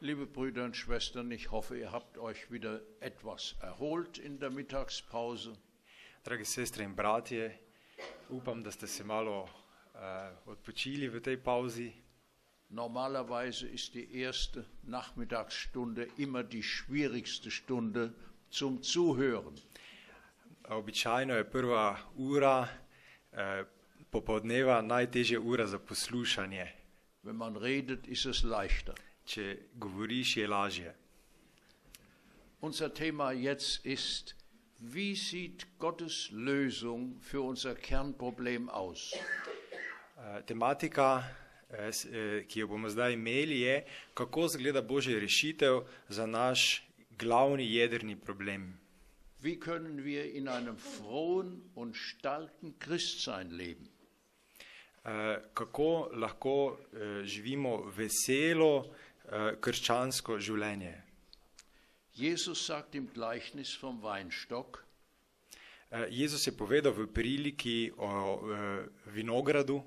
Liebe Brüder und Schwestern, ich hoffe, ihr habt euch wieder etwas erholt in der Mittagspause. Dragi sestre in bratje, upam, da ste se malo odpočili v tej pauzi. Normalerweise ist die erste Nachmittagsstunde immer die schwierigste Stunde zum Zuhören. Običajno je prva ura popoldneva najtežja ura za poslušanje. Wenn man redet, ist es leichter. Če govoriš, je lažje. Unser Thema jetzt ist, wie sieht Gottes Lösung für unser Kernproblem aus? Tematika, ki jo bomo zdaj imeli, je, kako izgleda Božja rešitev za naš glavni jedrni problem. Wie können wir in einem frohen und starken Christsein leben? Kako lahko živimo veselo krščansko življenje. Jesus sagt im Gleichnis vom Weinstock, Jezus je povedal v priliki o vinogradu,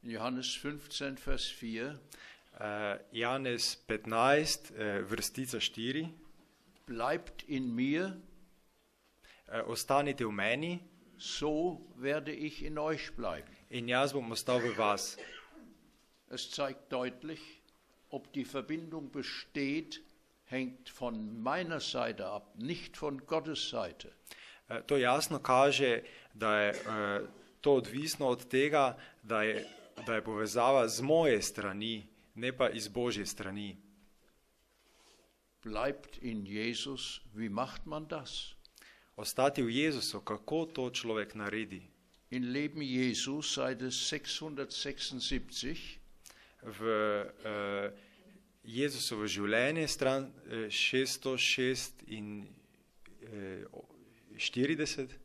Johannes 15, Vers 4, Janez 15, vrstica 4, bleibt in mir, ostanite v meni so werde ich in euch bleiben. in jaz bom ostal v vas. Es zeigt deutlich, ob die Verbindung besteht, hängt von meiner Seite ab, nicht von Gottes Seite. To jasno kaže, da je to odvisno od tega, da je povezava z moje strani, ne pa iz Božje strani. Bleibt in Jesus, wie macht man das? Ostati v Jezusu, kako to človek naredi? In Leben Jesu, Seite 676, V Jezusovo življenje, stran 646,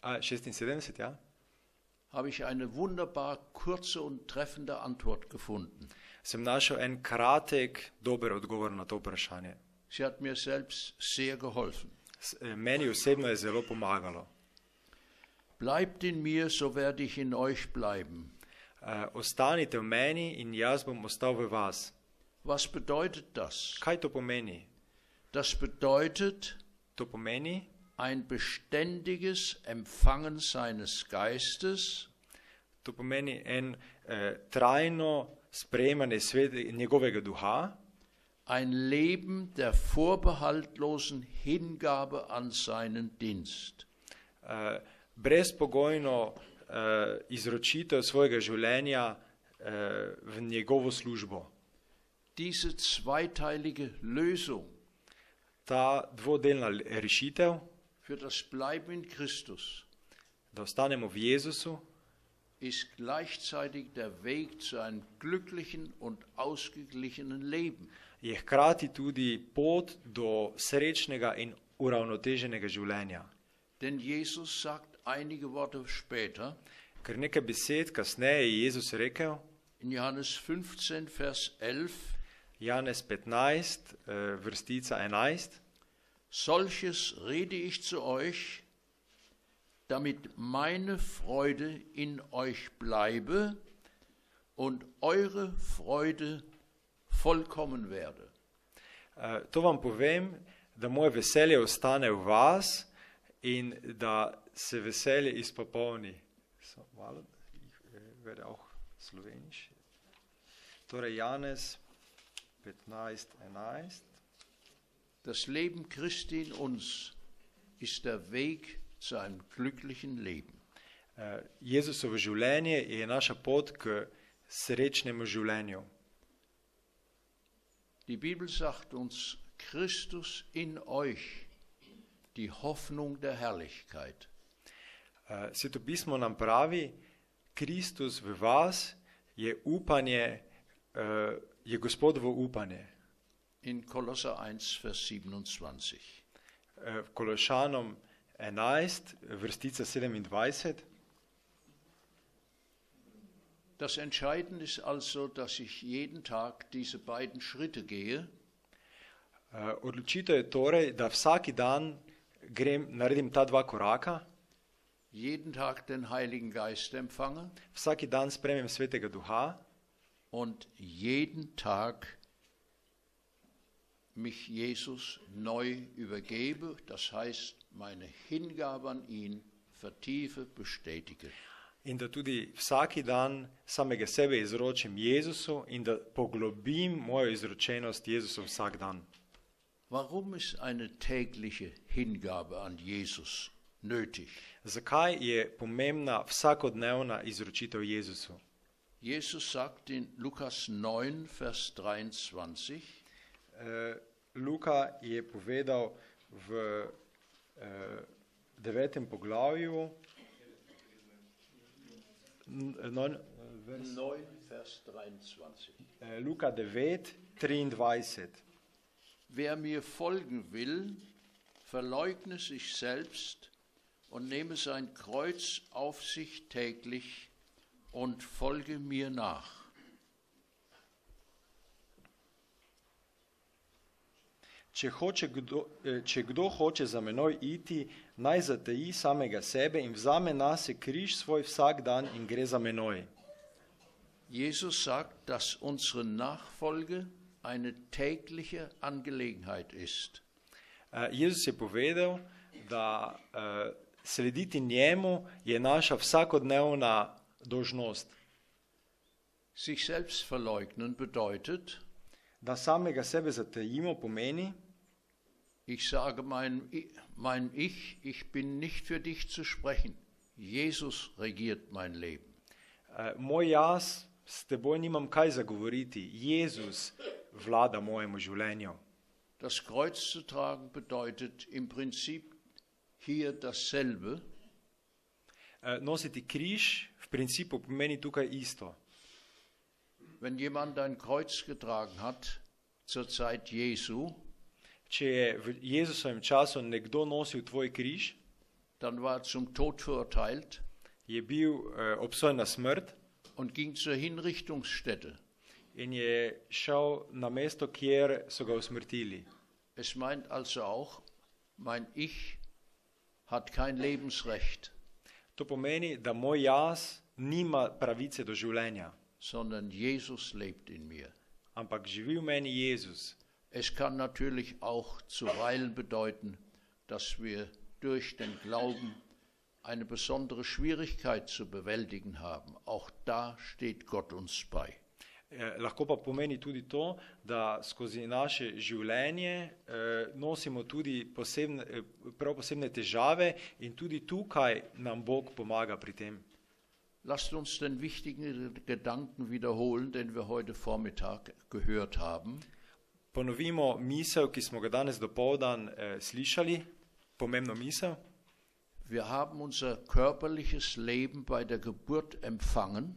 76, ja? habe ich eine wunderbar kurze und treffende Antwort gefunden. Sem našel en kratek, dober odgovor na to vprašanje. Sie hat mir selbst sehr geholfen. Meni osebno je zelo pomagalo. Bleibt in mir, so werde ich in euch bleiben. Ostanite v meni in jaz bom ostal v vas. Was bedeutet das? Kaj to pomeni? Das bedeutet To pomeni ein beständiges Empfangen seines Geistes, To pomeni en trajno sprejemanje njegovega duha, ein Leben der vorbehaltlosen Hingabe an seinen Dienst. brezpogojno izročitev svojega življenja v njegovo službo. Diese zweiteilige Lösung Ta dvodelna rešitev, für das Bleiben in Christus da ostanemo v Jezusu, ist gleichzeitig der Weg zu einem glücklichen und ausgeglichenen Leben. je hkrati tudi pot do srečnega in uravnoteženega življenja. Denn Jesus sagt einige Worte später, Ker nekaj besed kasneje je Jezus rekel, in Johannes 15, Vers 11, Janez 15, vrstica 11, solches rede ich zu euch, damit meine Freude in euch bleibe und eure Freude vollkommen werde. To vam povem, da moje veselje ostane v vas in da se veselje izpopolni. Malo, werde auch Slowenisch. Torej Janez 15:11. Das Leben Christi in uns ist der Weg zu einem glücklichen Leben. Jezusovo življenje je naša pot k srečnemu življenju. Die Bibel sagt uns, Christus in euch, die Hoffnung der Herrlichkeit. Sveto pismo nam pravi, Kristus v vas je upanje, je Gospodovo upanje. In Kolosser 1, Vers 27. V Kološanom 11, vrstica 27. Das Entscheidende ist also, dass ich jeden Tag diese beiden Schritte gehe. Odločitev je torej, da vsaki dan naredim ta dva koraka, jeden Tag den Heiligen Geist empfange vsaki dan sprejmem Svetega Duha und jeden Tag mich Jesus neu übergebe, das heißt, meine Hingabe an ihn vertiefe, bestätige. In da tudi vsaki dan samega sebe izročim Jezusu in da poglobim mojo izročenost Jezusu vsak dan. Warum ist eine tägliche Hingabe an Jesus nötig? Zakaj je pomembna vsakodnevna izročitev Jezusu? Jesus sagt in Lukas 9, Vers 23, Luka je povedal v 9. poglavju, 9, Vers 23. Luka 9, 23. Wer mir folgen will, verleugne sich selbst und nehme sein Kreuz auf sich täglich und folge mir nach. Če kdo hoče za menoj iti, naj zateji samega sebe in vzame nase križ svoj vsak dan in gre za menoj. Jesus sagt, dass unsere Nachfolge eine tägliche Angelegenheit ist. Jezus je povedal, da slediti njemu je naša vsakodnevna dolžnost. Sich selbst verleugnen bedeutet, Da samega sebe zatejimo pomeni, ich sage mein Ich bin nicht für dich zu sprechen. Jesus regiert mein Leben. Moj jaz s teboj nimam kaj zagovoriti. Jezus vlada mojemu življenju. Das Kreuz zu tragen bedeutet im Prinzip hier dasselbe. Nositi križ v principu pomeni tukaj isto. Wenn jemand ein Kreuz getragen hat zur Zeit Jesu, Če je v Jezusovem času nekdo nosil tvoj križ, dann war er zum Tod verurteilt je bil obsojen na smrt und ging zur Hinrichtungsstätte. in je šel na mesto, kjer so ga usmrtili. Es meint also auch, mein Ich hat kein Lebensrecht, To pomeni, da moj jaz nima pravice do življenja, sondern Jesus lebt in mir. ampak živi v meni Jezus. Es kann natürlich auch zuweilen bedeuten, dass wir durch den Glauben eine besondere Schwierigkeit zu bewältigen haben. Auch da steht Gott uns bei. Lahko pa pomeni tudi to, da skozi naše življenje nosimo tudi prav posebne težave in tudi tukaj nam Bog pomaga pri tem. Lasst uns den wichtigen Gedanken wiederholen, den wir heute Vormittag gehört haben. Ponovimo misel, ki smo ga danes dopoldan slišali, pomembno misel. Wir haben unser körperliches Leben bei der Geburt empfangen,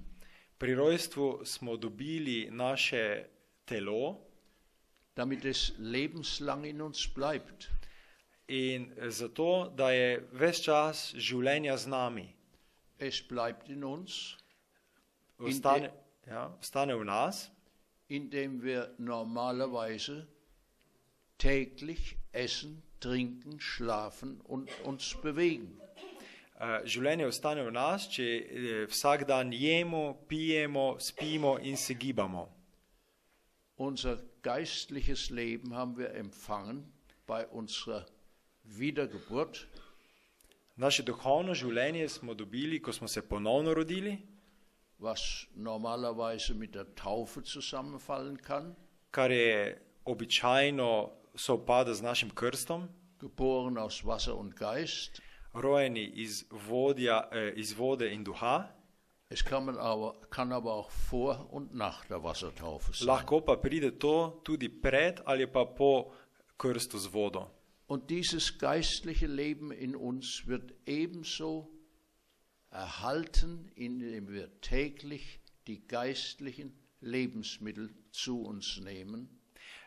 Pri rojstvu smo dobili naše telo damit es lebenslang in uns bleibt. in zato, da je ves čas življenja z nami. Es bleibt in uns, Ostane v nas, indem wir normalerweise täglich essen, trinken, schlafen und uns bewegen. Življenje ostane v nas, če vsak dan jemo, pijemo, spimo in se gibamo. Unser geistliches Leben haben wir empfangen bei unserer Wiedergeburt. Naše duhovno življenje smo dobili, ko smo se ponovno rodili, was normalerweise mit der Taufe zusammenfallen kann, kar je običajno sovpada z našim krstom, geboren aus Wasser und Geist. rojeni iz vode in duha. Es kann aber auch vor und nach der Wassertaufe sein. Lahko pa pride to tudi pred ali pa po krstu z vodo. Und dieses geistliche Leben in uns wird ebenso erhalten, indem wir täglich die geistlichen Lebensmittel zu uns nehmen.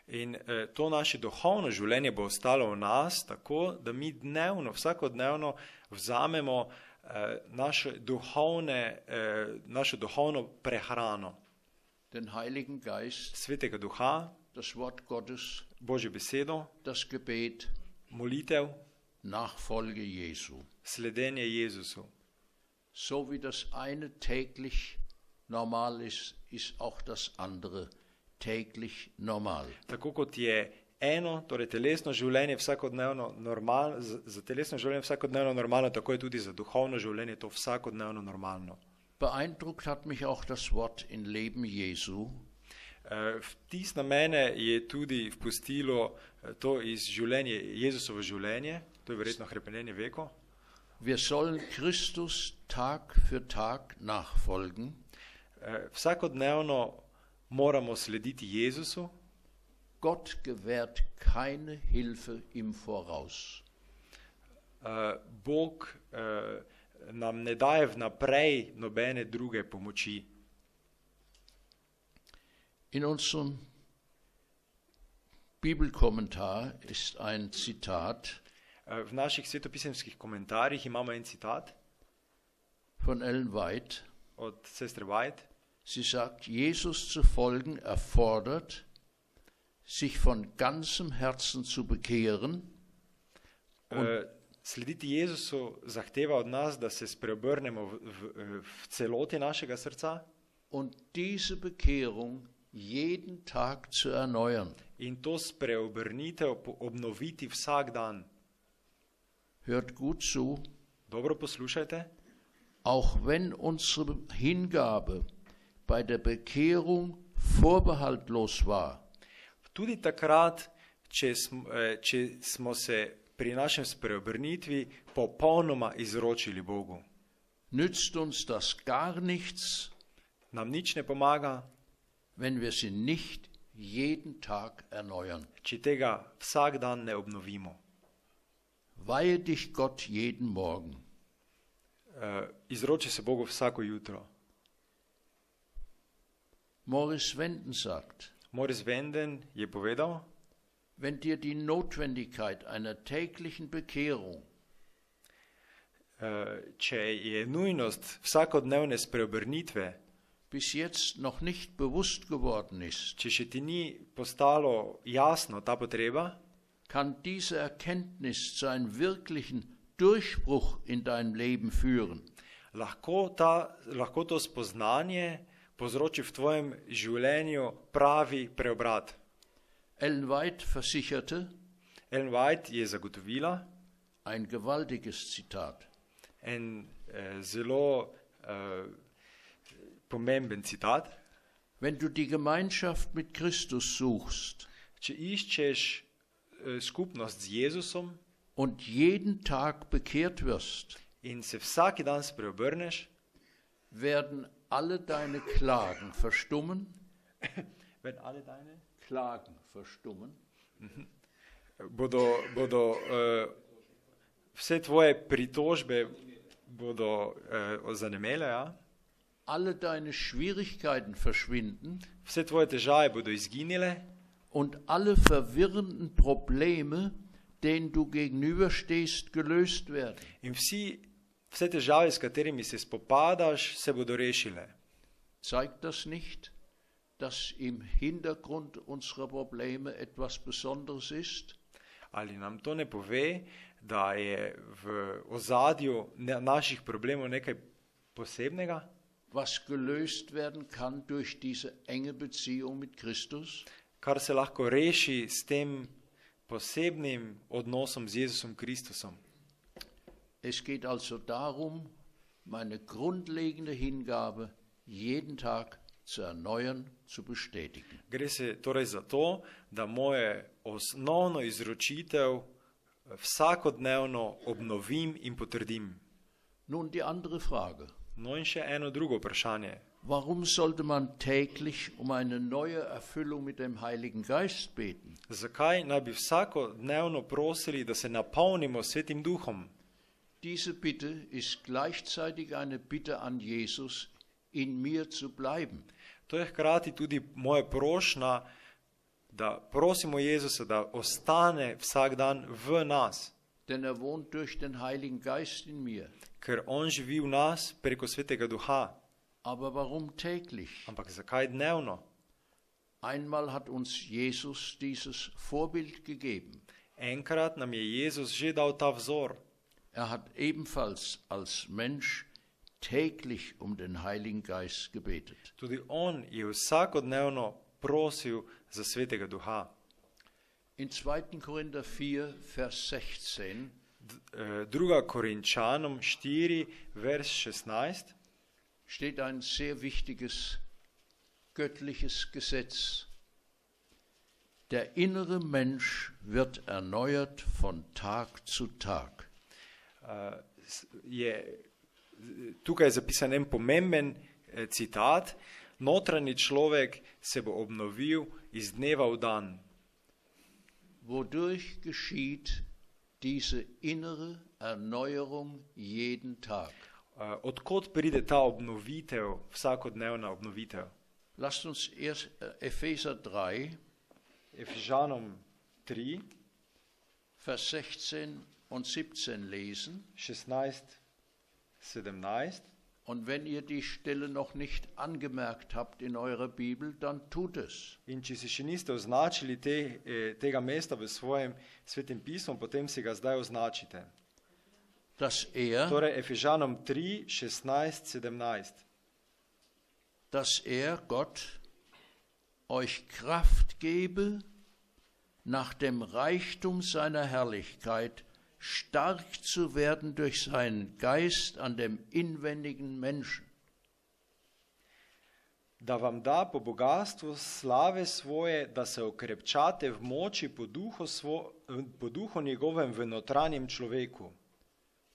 In to naše duhovno življenje bo ostalo v nas tako, da mi dnevno, vsakodnevno vzamemo našo duhovno prehrano. Den Heiligen Geist, Svetega Duha, das Wort Gottes, Božjo besedo, das Gebet, molitev, Nachfolge Jesu. sledenje Jezusu. So wie das eine täglich normal ist, ist auch das andere täglich normal. Tako kot je eno, torej telesno življenje vsakodnevno normalno, za telesno življenje vsakodnevno normalno, tako je tudi za duhovno življenje to vsakodnevno normalno. Beeindruckt hat mich auch das Wort in Leben Jesu. Vtis na mene je tudi vpustilo to iz življenja, Jezusovo življenje, to je verjetno hrepenenje veko. Wir sollen Christus Tag für Tag nachfolgen. Vsakodnevno moramo slediti Jezusu. Gott gewährt keine Hilfe im Voraus. Bog nam ne daje vnaprej nobene druge pomoči. In unserem Bibelkommentar ist ein Zitat V naših svetopisemskih komentarjih imamo en citat von Ellen White. od sestre White. Sie sagt, Jesus zu folgen erfordert, sich von ganzem Herzen zu bekehren Slediti Jezusu zahteva od nas, da se spreobrnemo v celoti našega srca und diese Bekehrung jeden Tag zu erneuern. in to spreobrnitev obnoviti vsak dan. Hört gut zu, Dobro poslušajte. auch wenn unsere Hingabe bei der Bekehrung vorbehaltlos war, Tudi takrat, če smo se pri našem spreobrnitvi popolnoma izročili Bogu. nützt uns das gar nichts, Nam nič ne pomaga, wenn wir sie nicht jeden Tag erneuern. če tega vsak dan ne obnovimo. Weihe dich Gott jeden Morgen. Izroči se Bogu vsako jutro. Morris Wenden sagt, Morris Wenden je povedal, wenn dir die Notwendigkeit einer täglichen Bekehrung če je nujnost vsakodnevne spreobrnitve, bis jetzt noch nicht bewusst geworden ist, če še ti ni postalo jasno ta potreba, kann diese Erkenntnis zu einem wirklichen Durchbruch in deinem Leben führen. lahko to spoznanje povzroči v tvojem življenju pravi preobrat. Ellen White versicherte, Ellen White je zagotovila ein gewaltiges Zitat, en zelo pomemben citat. wenn du die Gemeinschaft mit Christus suchst Če iščeš skupnost z Jezusom und jeden Tag bekehrt wirst, in se vsak dan spreobrneš, werden alle deine Klagen verstummen, Klagen verstummen, bodo vse tvoje pritožbe bodo zanemele, ja? alle deine Schwierigkeiten verschwinden Vse tvoje težave bodo izginile und alle verwirrenden Probleme, denen du gegenüberstehst, gelöst werden. in vse težave, s katerimi se spopadaš, se bodo rešile. Zeigt das nicht, dass im Hintergrund unserer Probleme etwas Besonderes ist? Ali nam to ne pove, da je v ozadju naših problemov nekaj posebnega, Was gelöst werden kann durch diese enge Beziehung mit Christus? kar se lahko reši s tem posebnim odnosom z Jezusom Kristusom. Es geht also darum, meine grundlegende Hingabe jeden Tag zu erneuern, zu bestätigen. Gre se torej za to, da moje osnovno izročitev vsakodnevno obnovim in potrdim. Nun die andere Frage. No in še eno drugo vprašanje. Warum sollte man täglich um eine neue Erfüllung mit dem Heiligen Geist beten? Zakaj naj bi vsakodnevno prosili, da se napolnimo s Svetim Duhom? Diese Bitte ist gleichzeitig eine Bitte an Jesus, in mir zu bleiben. To je hkrati tudi moja prošnja, da prosimo Jezusa, da ostane vsak dan v nas, Denn er wohnt durch den Heiligen Geist in mir. ker on živi v nas preko Svetega Duha. Aber warum täglich? Ampak zakaj dnevno? Einmal hat uns Jesus dieses Vorbild gegeben. Enkrat nam je Jezus že dal ta vzor. Er hat ebenfalls als Mensch täglich um den Heiligen Geist gebetet. Tudi on je vsakodnevno prosil za Svetega Duha. In 2. Korinther 4, Vers 16 2. Korinčanom 4, vers 16, steht ein sehr wichtiges göttliches Gesetz. Der innere Mensch wird erneuert von Tag zu Tag. Tukaj je zapisan en pomemben citat. Notranji človek se bo obnovil iz dneva v dan. Wodurch geschieht diese innere Erneuerung jeden Tag? Odkot pride ta obnovitev, vsakodnevna obnovitev? Lasst uns erst Epheser 3, Efežanom 3, Vers 16 und 17 lesen. 16, 17. Und wenn ihr die Stelle noch nicht angemerkt habt in eurer Bibel, dann tut es. In če si še niste označili tega mesta v svojem svetem pismu, potem si ga zdaj označite. Dass Torej Efežanom 3, 16, 17. Dass Gott, euch Kraft gebe, nach dem Reichtum seiner Herrlichkeit stark zu werden durch seinen Geist an dem inwendigen Menschen. Da vam da po bogatstvu slave svoje, da se okrepčate v moči po duhu njegovem v notranjem človeku.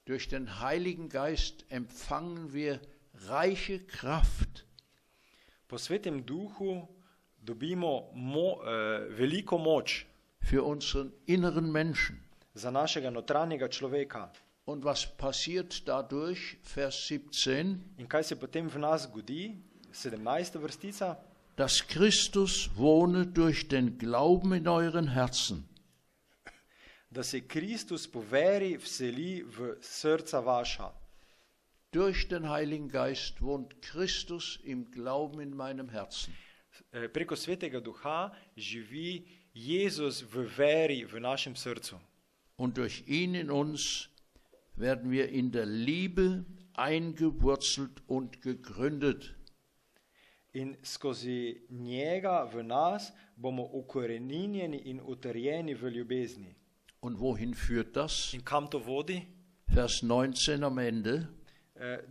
Durch den Heiligen Geist empfangen wir reiche Kraft. Po svetem duhu dobimo veliko moč für unseren inneren Menschen. Za našega notranjega človeka. Und was passiert dadurch? Vers 17. In kaj se potem v nas zgodi? 17. vrstica. Dass Christus wohne durch den Glauben in euren Herzen. Da se Kristus po veri vseli v srca vaša. Durch den Heiligen Geist wohnt Christus im Glauben in meinem Herzen. Preko svetega duha živi Jezus v veri v našem srcu. Und durch ihn in uns werden wir in der Liebe eingewurzelt und gegründet. In skozi njega v nas bomo ukoreninjeni in utrjeni v ljubezni. Und wohin führt das? In kam to vodi? Vers 19 am Ende.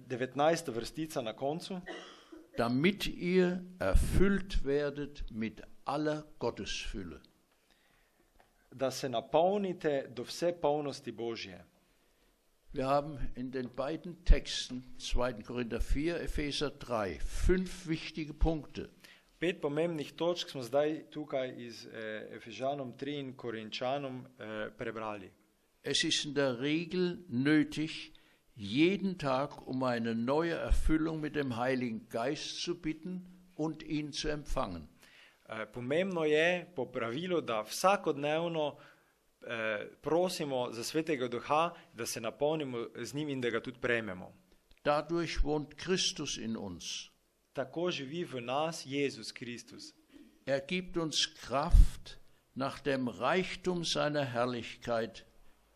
19. vrstica na koncu. Damit ihr erfüllt werdet mit aller Gottesfülle. Da se napolnite do vse polnosti Božje. Wir haben in den beiden Texten, 2. Korinther 4, Epheser 3, 5 wichtige Punkte. 5 pomembnih točk smo zdaj tukaj iz Efežanom 3 in Korinčanom prebrali. Es ist in der Regel nötig, jeden Tag um eine neue Erfüllung mit dem Heiligen Geist zu bitten und ihn zu empfangen. Pomembno je po pravilu, da vsakodnevno prosimo za svetega duha, da se napolnimo z njim in da ga tudi prejmemo. Dadurch wohnt Christus in uns. Tako živi v nas Jezus Kristus. Gibt uns Kraft nach dem Reichtum seiner Herrlichkeit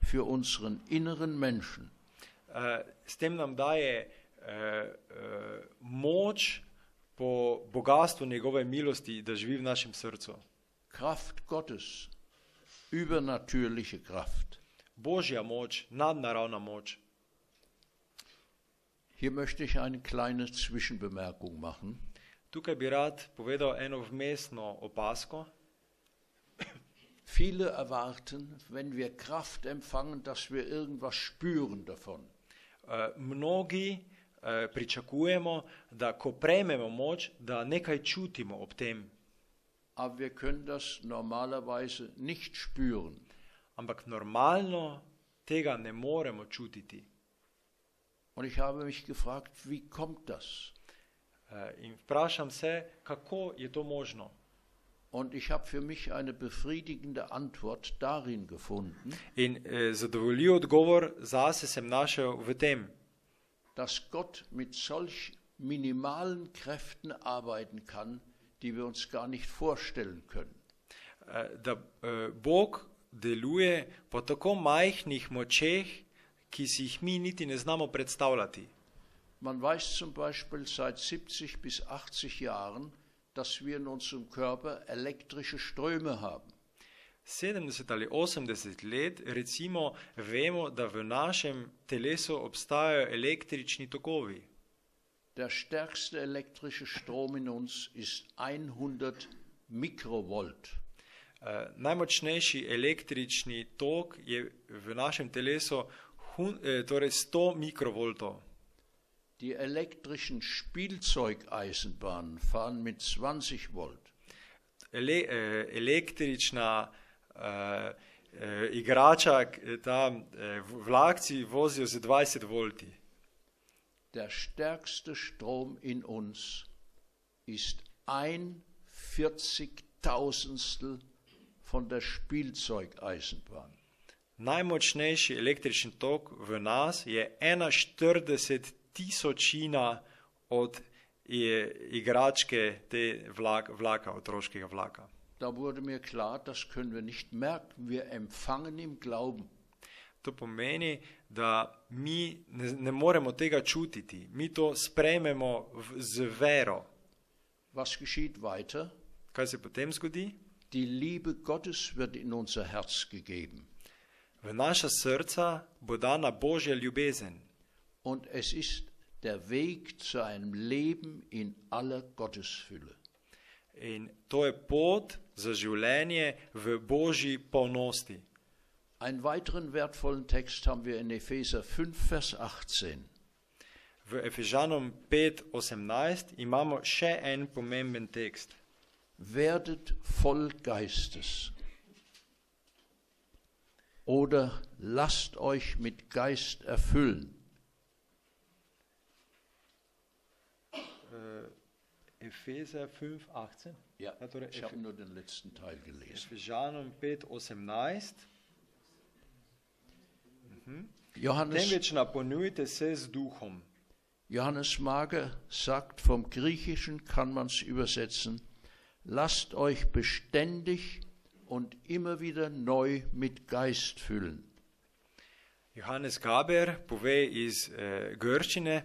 für unseren inneren Menschen. S tem nam daje moč po bogatstvu njegove milosti, da živi v našem srcu. Kraft Gottes, übernatürliche Kraft. Božja moč, nadnaravna moč. Hier möchte ich eine kleine Zwischenbemerkung machen. Tukaj bi rad povedal eno vmesno opazko. Viele erwarten, wenn wir Kraft empfangen, dass wir irgendwas spüren davon. Mnogi pričakujemo, da ko prejmemo moč, da nekaj čutimo ob tem. Aber wir können das normalerweise nicht spüren. Ampak normalno tega ne moremo čutiti. Und ich habe mich gefragt, wie kommt das? In vprašam se, kako je to možno. Und ich habe für mich eine befriedigende Antwort darin gefunden, In zadovoljiv odgovor zase sem našel v tem, dass Gott mit solch minimalen Kräften arbeiten kann, die wir uns gar nicht vorstellen können. da Bog deluje po tako majhnih močeh, ki si jih mi niti ne znamo predstavljati. Man weiß zum Beispiel seit 70 bis 80 Jahren, dass wir in unserem Körper elektrische Ströme haben. 70 ali 80 let, recimo, vemo, da v našem telesu obstajajo električni tokovi. Der stärkste elektrische Strom in uns ist 100 Mikrovolt. Najmočnejši električni tok je v našem telesu torej 100 mikrovoltov. Die elektrischen Spielzeugeisenbahnen fahren mit 20 Volt. Električna igrača, vlakci vozijo z 20 volti. Der stärkste Strom in uns ist 1/40.000 von der Spielzeugeisenbahn. Najmočnejši električni tok v nas je 1/40.000 od igračke te vlaka, otroškega vlaka. Da wurde mir klar, das können wir nicht merken, wir empfangen im Glauben. To pomeni, da mi ne moremo tega čutiti, mi to sprejmemo z vero. Was geschieht weiter? Kaj se potem zgodi? Die Liebe Gottes wird in unser Herz gegeben. V naša srca bo dana Božja ljubezen. Und es ist der Weg zu einem Leben in aller Gottesfülle. In to je pot za življenje v Božji polnosti. Einen weiteren wertvollen Text haben wir in Epheser 5, Vers 18. V Efežanom 5:18 imamo še en pomemben tekst. Werdet voll Geistes. Oder lasst euch mit Geist erfüllen. Epheser 5:18. Ja, ich habe nur den letzten Teil gelesen. Efežanom 5:18. Temveč napolnjujte se z duhom. Johannes Mager sagt, vom Griechischen kann man es übersetzen, lasst euch beständig und immer wieder neu mit Geist füllen. Johannes Gaber pove iz Grčine.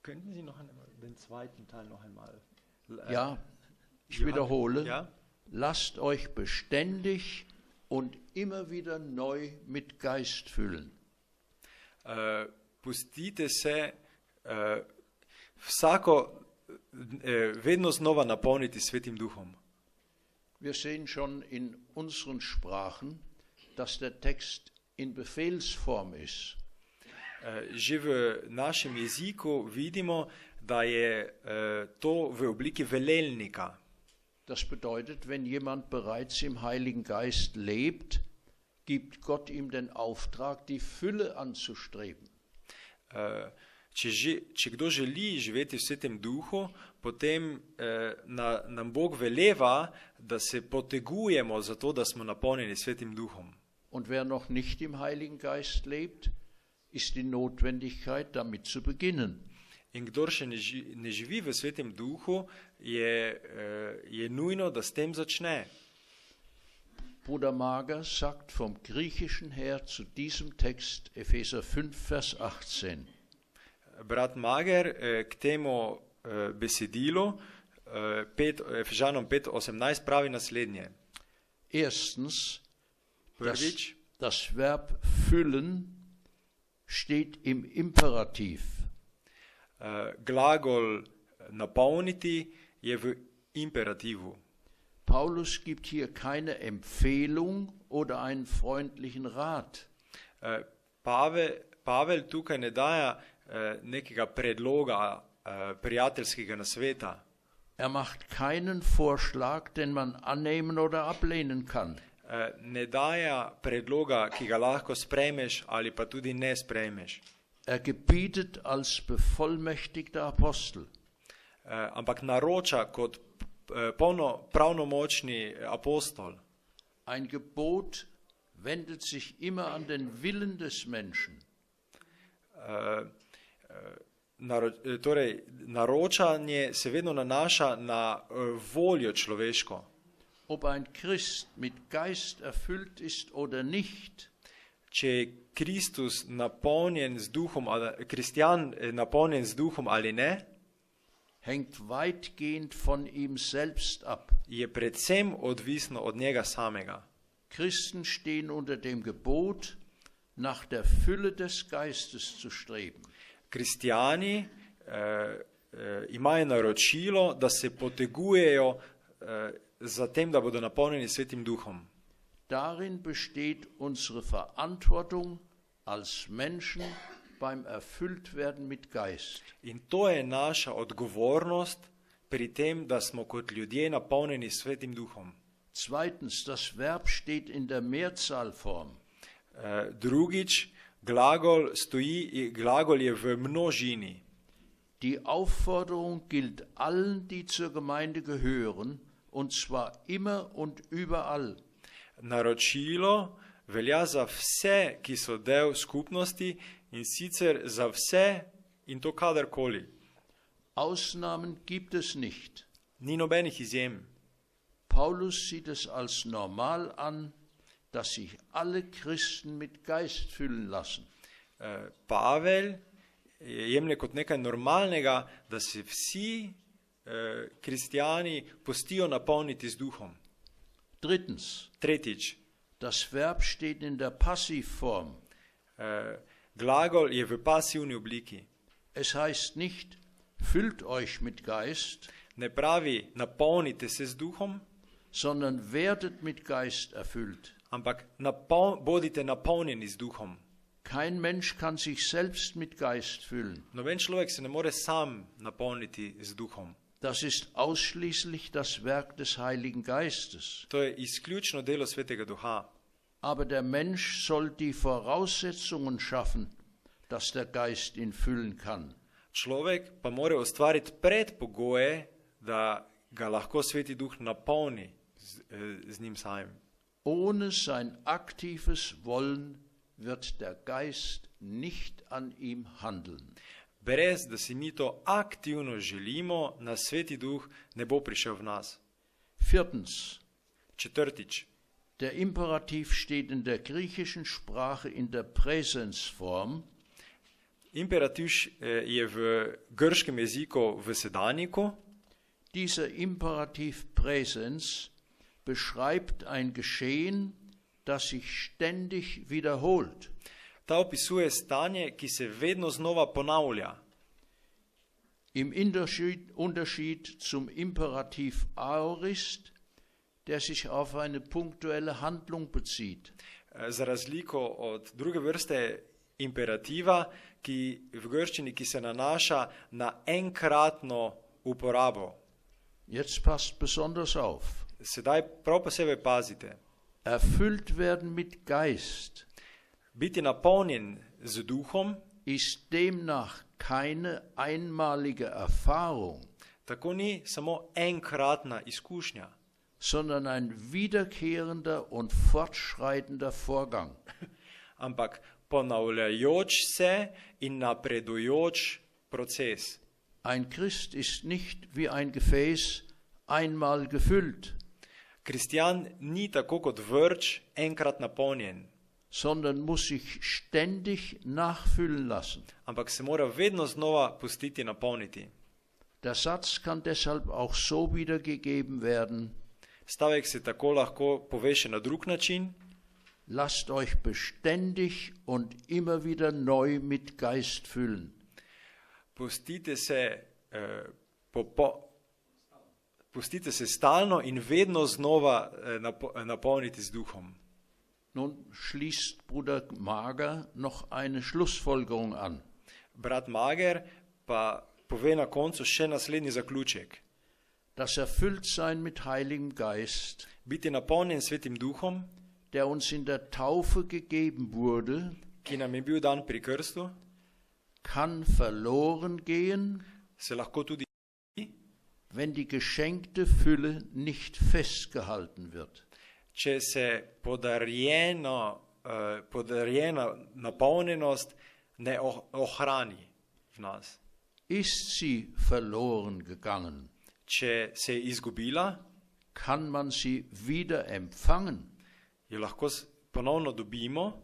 Könnten Sie noch den zweiten Teil noch einmal? Ja, ich wiederhole. Ja? Lasst euch beständig und immer wieder neu mit Geist füllen. Pustite se vedno znova napolniti Svetim Duhom. Wir sehen schon in unseren Sprachen, dass der Text in Befehlsform ist. Že v našem jeziku vidimo, da je to v obliki velelnika. Das bedeutet, wenn jemand bereits im Heiligen Geist lebt, gibt Gott ihm den Auftrag, die Fülle anzustreben. Če kdo želi živeti v Svetem Duhu, potem nam Bog veleva, da se potegujemo za to, da smo napolnjeni Svetim Duhom. Und wer noch nicht im Heiligen Geist lebt, ist die Notwendigkeit, damit zu beginnen. In kdor še ne živi v Svetem Duhu, je nujno, da s tem začne. Bruder Mager sagt vom Griechischen her zu diesem Text, Epheser 5, Vers 18. Brat Mager k temu besedilu, Efežanom 5:18 pravi naslednje. Erstens, Prvič, das Verb füllen steht im Imperativ. Glagol napolniti je v imperativu. Paulus gibt hier keine Empfehlung oder einen freundlichen Rat. Pavel tukaj ne daje nekega predloga prijateljskega nasveta. Macht keinen Vorschlag, den man annehmen oder ablehnen kann. Ne daje predloga, ki ga lahko sprejmeš ali pa tudi ne sprejmeš. Gebietet als bevollmächtigter Apostel. Ampak naroča kot pravnomočni apostol. Ein Gebot wendet sich immer an den Willen des Menschen. Torej, naročanje se vedno nanaša na voljo človeško. Ob ein Christ mit Geist erfüllt ist oder nicht, če je Kristus napolnjen z duhom, kristjan napolnjen z duhom ali ne, hängt weitgehend von ihm selbst ab. je predvsem odvisno od njega samega. Christen stehen unter dem Gebot, nach der Fülle des Geistes zu streben. Kristijani imajo naročilo, da se potegujejo za tem, da bodo napolnjeni Svetim Duhom. Darin besteht unsere Verantwortung als Menschen beim Erfülltwerden mit Geist. In to je naša odgovornost pri tem, da smo kot ljudje napolnjeni Svetim Duhom. Zweitens, das Verb steht in der Mehrzahlform. Drugič, glagol je v množini. Die Aufforderung gilt allen, die zur Gemeinde gehören, und zwar immer und überall. Naročilo velja za vse, ki so del skupnosti, in sicer za vse in to kadarkoli. Ausnahmen gibt es nicht. Ni nobenih izjem. Paulus sieht es als normal an, dass sich alle Christen mit Geist füllen lassen. Pavel jemlje kot nekaj normalnega, da se vsi kristijani pustijo napolniti z duhom. Drittens, Tretjič, das Verb steht in der Passivform. glagol je v pasivni obliki. Es heißt nicht, füllt euch mit Geist, Ne pravi, napolnite se z duhom, sondern werdet mit Geist erfüllt. ampak bodite napolnjeni z duhom. Kein Mensch kann sich selbst mit Geist füllen. Noben človek se ne more sam napolniti z duhom. Das ist ausschließlich das Werk des Heiligen Geistes. To je izključno delo Svetega Duha. Aber der Mensch soll die Voraussetzungen schaffen, dass der Geist ihn füllen kann. Človek pa mora ustvariti predpogoje, da ga lahko Sveti Duh napolni z njim samim. Ohne sein aktives Wollen wird der Geist nicht an ihm handeln. Brez da si mi to aktivno želimo, na Sveti Duh ne bo prišel v nas. Viertens, Četrtič, der Imperativ steht in der griechischen Sprache in der Präsensform. imperativ je v grškem jeziku v sedanjiku. Dieser Imperativ Präsens beschreibt ein Geschehen, das sich ständig wiederholt. Ta opisuje stanje, ki se vedno znova ponavlja. Im Unterschied zum Imperativ Aorist, der sich auf eine punktuelle Handlung bezieht. Za razliko od druge vrste imperativa, ki v grščini, ki se nanaša na enkratno uporabo. Jetzt passt besonders auf. Sedaj prav posebej pazite. Erfüllt werden mit Geist Biti napolnjen z duhom ist demnach keine einmalige Erfahrung, tako ni samo enkratna izkušnja, sondern ein wiederkehrender und fortschreitender Vorgang. ampak ponavljajoč se in napredujoč proces. Ein Christ ist nicht wie ein Gefäß einmal gefüllt, Kristjan ni tako kot vrč enkrat napolnjen, sondern muss sich ständig nachfüllen lassen. ampak se mora vedno znova pustiti napolniti. Der Satz kann deshalb auch so wiedergegeben werden: Stavek se tako lahko pove še na drug način. Lasst euch beständig und immer wieder neu mit Geist füllen. Pustite se stalno in vedno znova napolniti z duhom. Nun schließt Bruder Mager noch eine Schlussfolgerung an. Brat Mager pa pove na koncu še naslednji zaključek. Das Erfülltsein mit Heiligem Geist, Biti napolnjen Svetim Duhom, der uns in der Taufe gegeben wurde, ki nam je bil dan pri krstu, kann verloren gehen, se lahko tudi wenn die geschenkte Fülle nicht festgehalten wird. če se podarjena napolnjenost ne ohrani v nas. Ist sie verloren gegangen, Če se je izgubila, kann man sie wieder empfangen. jo lahko ponovno dobimo.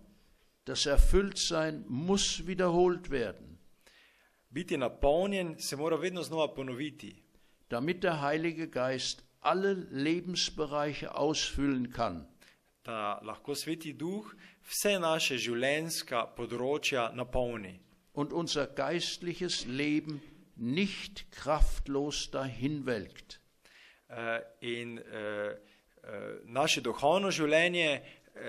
Das Erfülltsein muss wiederholt werden. Biti napolnjen se mora vedno znova ponoviti, damit der Heilige Geist alle Lebensbereiche ausfüllen kann. da lahko Sveti Duh vse naše življenjska področja napolni. Und unser geistliches Leben nicht kraftlos dahinwelkt. Naše duhovno življenje,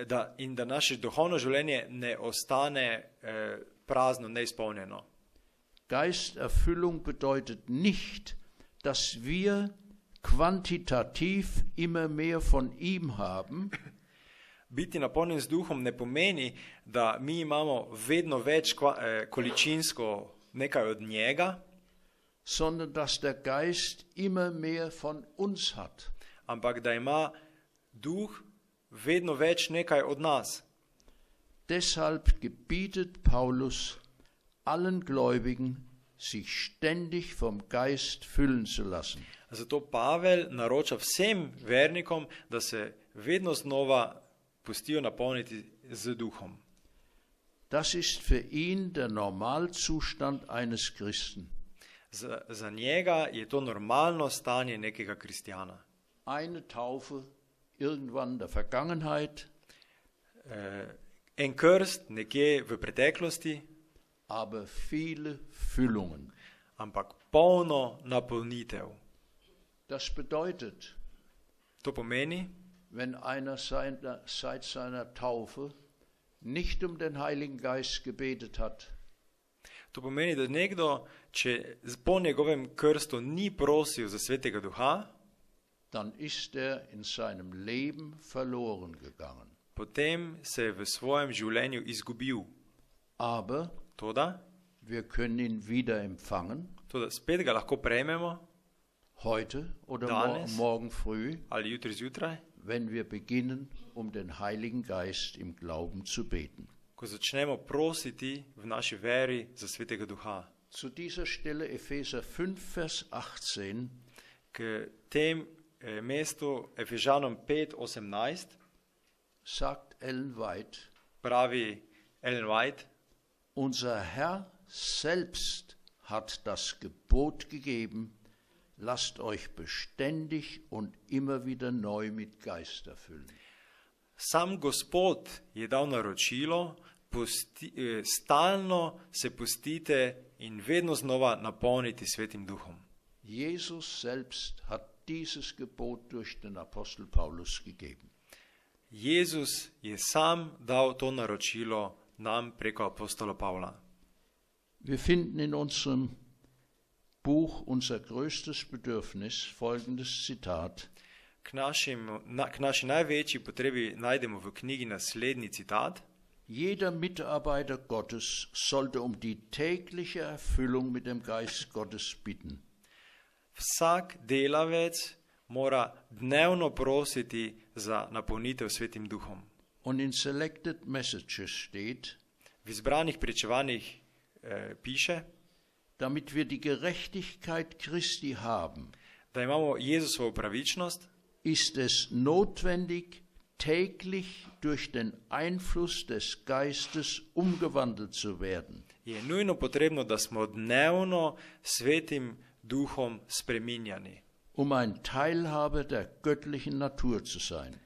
da naše duhovno življenje ne ostane prazno, neizpolnjeno. Geisterfüllung bedeutet nicht, dass wir quantitativ immer mehr von ihm haben, Biti napolnjen z duhom ne pomeni, da mi imamo vedno več količinsko nekaj od njega, sondern dass der Geist immer mehr von uns hat. ampak da ima duh vedno več nekaj od nas. Deshalb gebietet Paulus allen Gläubigen, sich ständig vom Geist füllen zu lassen. Zato Pavel naroča vsem vernikom, da se vedno znova pustijo napolniti z duhom. Das ist für ihn der Normalzustand eines Christen. Za njega je to normalno stanje nekega kristjana. Eine Taufe irgendwann in der Vergangenheit, En krst nekje v preteklosti, aber viele Füllungen. ampak polno napolnitev. Das bedeutet, To pomeni, wenn einer seit seiner Taufe nicht um den Heiligen Geist gebetet hat, da nekdo, če po njegovem krstu ni prosil za Svetega Duha, dann ist in seinem Leben verloren gegangen. potem se je v svojem življenju izgubil. Aber Toda wir können ihn wieder empfangen, spet ga lahko prejmemo, heute oder Danes. morgen früh, ali jutri zjutraj, wenn wir beginnen, um den Heiligen Geist im Glauben zu beten. ko začnemo prositi v naši veri za Svetega Duha. Zu dieser Stelle Epheser 5, Vers 18 K tem mestu Efežanom 5:18 sagt Ellen White, pravi Ellen White, unser Herr selbst hat das Gebot gegeben, lasst euch beständig und immer wieder neu mit Geist erfüllen. sam Gospod je dal naročilo, stalno se pustite in vedno znova napolniti Svetim Duhom. Jesus selbst hat dieses Gebot durch den Apostel Paulus gegeben. Jezus je sam dal to naročilo nam preko apostola Pavla. Wir finden in unserem Buch Unser größtes Bedürfnis folgendes Zitat. K naši največji potrebi najdemo v knjigi naslednji citat. Jeder Mitarbeiter Gottes sollte um die tägliche Erfüllung mit dem Geist Gottes bitten. Vsak delavec mora dnevno prositi za napolnitev Svetim Duhom. Und in Selected Messages steht, V izbranih pričevanjih piše, damit wir die Gerechtigkeit Christi haben, da imamo Jezusovo pravičnost, ist es notwendig, täglich durch den Einfluss des Geistes umgewandelt zu werden. je nujno potrebno, da smo dnevno Svetim Duhom spreminjani, Ein Teilhaber der göttlichen Natur zu sein.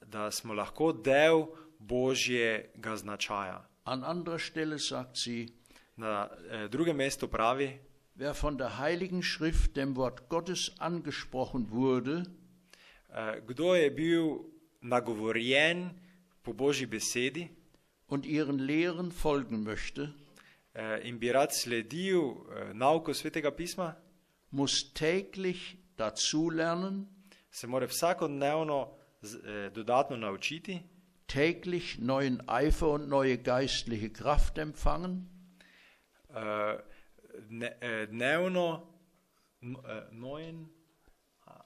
da smo lahko del Božjega značaja. An anderer Stelle sagt sie, Na drugem mestu pravi, wer von der Heiligen Schrift, dem Wort Gottes, angesprochen wurde, kdo je bil nagovorjen po Božji besedi und ihren Lehren folgen möchte, in bi rad sledil nauku Svetega pisma, muss täglich dazulernen, se mora vsakodnevno dodatno naučiti, täglich neuen Eifer und neue geistliche Kraft empfangen, dnevno